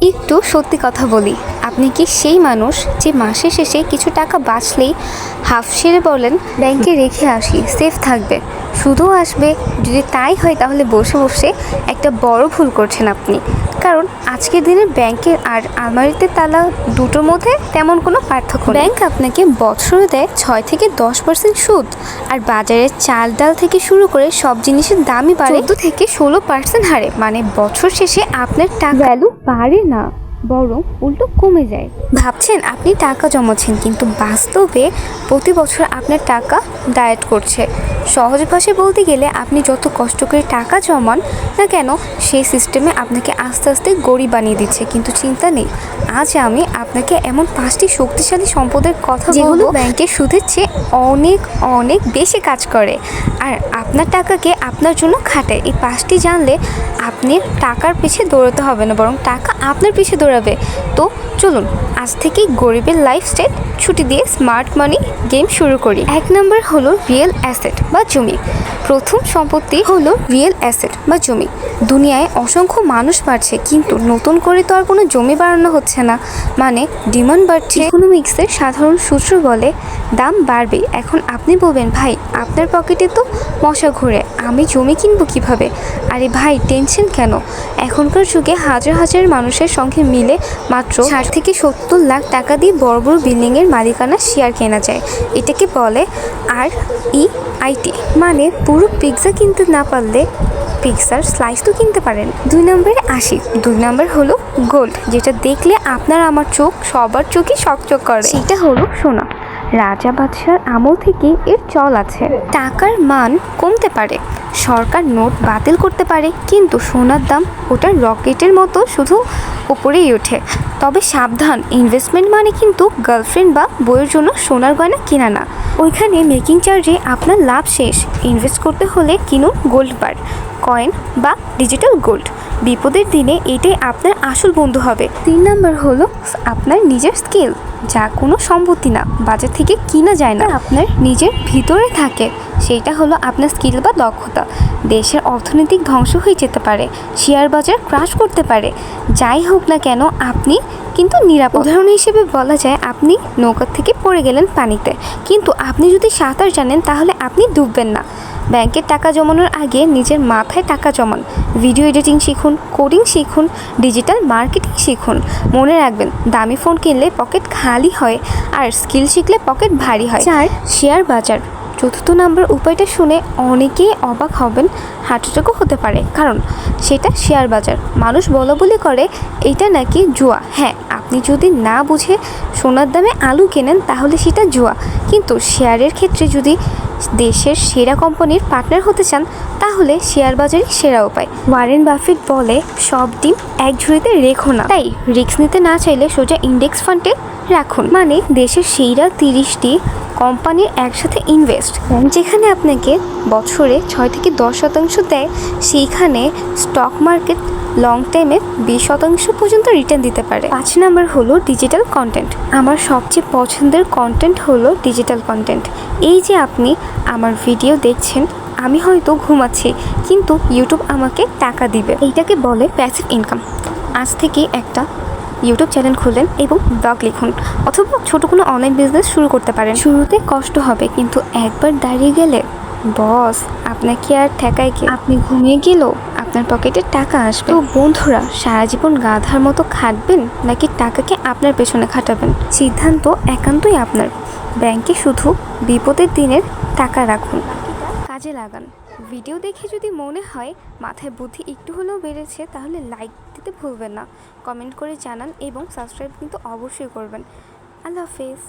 একটু সত্যি কথা বলি, আপনি কি সেই মানুষ যে মাসের শেষে কিছু টাকা বাঁচলেই হাফ সেরে বলেন ব্যাংকে রেখে আসি, সেফ থাকবে, শুধু আসবে? যদি তাই হয় তাহলে বসে বসে একটা বড় ভুল করছেন আপনি। কারণ আজকের দিনে ব্যাংকের আর আলমারিতে তালা দুটোর মধ্যে তেমন কোনো পার্থক্য নেই। ব্যাংক আপনাকে বছরে দেয় 6 থেকে 10% সুদ, আর বাজারে চাল ডাল থেকে শুরু করে সব জিনিসের দামই বাড়ে 14 থেকে 16% হারে। মানে বছর শেষে আপনার টাকা ভ্যালু বাড়ে না, বরং উল্টো কমে যায়। ভাবছেন আপনি টাকা জমাচ্ছেন, কিন্তু বাস্তবে প্রতি বছর আপনার টাকা ডায়েট করছে। সহজ ভাষায় বলতে গেলে আপনি যত কষ্ট করে টাকা জমান না কেন, সেই সিস্টেমে আপনাকে আস্তে আস্তে গরিব বানিয়ে দিচ্ছে। কিন্তু চিন্তা নেই, আজ আমি আপনাকে এমন 5টি শক্তিশালী সম্পদের কথা যেগুলো ব্যাংকের সুদের চেয়ে অনেক অনেক বেশি কাজ করে আর আপনার টাকাকে আপনার জন্য খাটায়। এই 5টি জানলে আপনি টাকার পিছে দৌড়াতে হবে না, বরং টাকা আপনার পিছে দৌড়াবে। তো চলুন আজ থেকেই গরিবের লাইফস্টাইল ছুটি দিয়ে স্মার্ট মানি গেম শুরু করি। 1 নম্বর হলো রিয়েল অ্যাসেট বা জমি। প্রথম সম্পত্তি হলো রিয়েল অ্যাসেট বা জমি। দুনিয়ায় অসংখ্য মানুষ বাড়ছে, কিন্তু নতুন করে তো আর কোনো জমি বাড়ানো হচ্ছে না, মানে ডিমান্ড বাড়ছে। ইকোনমিক্সের সাধারণ সূত্র বলে দাম বাড়বে। এখন আপনি বলবেন, ভাই আপনার পকেটে তো মশা ঘুরে, আমি জমি কিনবো কিভাবে? আরে ভাই টেনশন কেন, এখনকার যুগে হাজার হাজার মানুষের সঙ্গে মিলে মাত্র 60 থেকে 70 লাখ টাকা দিয়ে বড় বড় বিল্ডিংয়ের মালিকানা শেয়ার কেনা যায়। এটাকে বলে REIT, মানে পুরো পিৎজা কিনতে না পারলে পিৎজার স্লাইস তো কিনতে পারেন। 2 নম্বরে আসি। 2 নম্বর হলো গোল্ড, যেটা দেখলে আপনার আমার চোখ সবার চোখই চকচক করে। সেটা হলো সোনা। রাজা বাদশার আমল থেকে এর চল আছে। টাকার মান কমতে পারে, সরকার নোট বাতিল করতে পারে, কিন্তু সোনার দাম ওটা রকেটের মতো শুধু উপরেই ওঠে। তবে সাবধান, ইনভেস্টমেন্ট মানে কিন্তু গার্লফ্রেন্ড বা বইয়ের জন্য সোনার গয়না কেনা না। ওইখানে মেকিং চার্জে আপনার লাভ শেষ। ইনভেস্ট করতে হলে কিনুন গোল্ড বার, কয়েন বা ডিজিটাল গোল্ড। বিপদের দিনে এটাই আপনার আসল বন্ধু হবে। 3 নম্বর হলো আপনার নিজের স্কিল, যা কোনো সম্পত্তি না, বাজার থেকে কিনা যায় না, আপনার নিজের ভিতরে থাকে। সেইটা হলো আপনার স্কিল বা দক্ষতা। দেশের অর্থনৈতিক ধ্বংস হয়ে যেতে পারে, শেয়ার বাজার ক্রাশ করতে পারে, যাই হোক না কেন আপনি কিন্তু নিরাপদ। উদাহরণ হিসেবে বলা যায়, আপনি নৌকা থেকে পড়ে গেলেন পানিতে, কিন্তু আপনি যদি সাঁতার জানেন তাহলে আপনি ডুববেন না। ব্যাংকের টাকা জমানোর আগে নিজের মাথায় টাকা জমান। ভিডিও এডিটিং শিখুন, কোডিং শিখুন, ডিজিটাল মার্কেটিং শিখুন। মনে রাখবেন, দামি ফোন কিনলে পকেট খালি হয়, আর স্কিল শিখলে পকেট ভারী হয়। 4, শেয়ার বাজার। 4র্থ নম্বর উপায়টা শুনে অনেকেই অবাক হবেন, হার্ট অ্যাটাকও হতে পারে, কারণ সেটা শেয়ার বাজার। মানুষ বলাবলি করে এটা নাকি জুয়া। হ্যাঁ, আপনি যদি না বুঝে সোনার দামে আলু কেনেন তাহলে সেটা জুয়া, কিন্তু শেয়ারের ক্ষেত্রে যদি দেশের সেরা কোম্পানির পার্টনার হতে চান তাহলে শেয়ার বাজারই সেরা উপায়। ওয়ারেন বাফেট বলে, সব ডিম এক ঝুড়িতে রেখো না। তাই রিস্ক নিতে না চাইলে সোজা ইন্ডেক্স ফান্ডে রাখুন, মানে দেশের সেরা 30টি কোম্পানির একসাথে ইনভেস্ট। যেখানে আপনাকে বছরে 6 থেকে 10% দেয়, সেইখানে স্টক মার্কেট লং টাইমে 20% পর্যন্ত রিটার্ন দিতে পারে। 5 নম্বর হলো ডিজিটাল কন্টেন্ট। আমার সবচেয়ে পছন্দের কন্টেন্ট হলো ডিজিটাল কন্টেন্ট। এই যে আপনি আমার ভিডিও দেখছেন, আমি হয়তো ঘুমাচ্ছি, কিন্তু ইউটিউব আমাকে টাকা দিবে। এইটাকে বলে প্যাসিভ ইনকাম। আজ থেকে একটা ইউটিউব চ্যানেল খুললেন এবং ব্লগ লিখুন, অথবা ছোট কোনো অনলাইন বিজনেস শুরু করতে পারেন। শুরুতে কষ্ট হবে, কিন্তু একবার দাঁড়িয়ে গেলে বস আপনাকে আর ঠেকায় কে? আপনি ঘুমিয়ে গেলেও আপনার পকেটে টাকা আসবে। তো বন্ধুরা, সারা জীবন গাধার মতো খাটবেন নাকি টাকাকে আপনার পেছনে খাটাবেন? সিদ্ধান্ত একান্তই আপনার। ব্যাংকে শুধু বিপদের দিনের টাকা রাখুন, কাজে লাগান। ভিডিও দেখে যদি মনে হয় মাথায় বুদ্ধি একটু হলেও বেড়েছে, তাহলে লাইক দিতে ভুলবেন না, কমেন্ট করে জানান এবং সাবস্ক্রাইব কিন্তু অবশ্যই করবেন। আল্লাহ হাফেজ।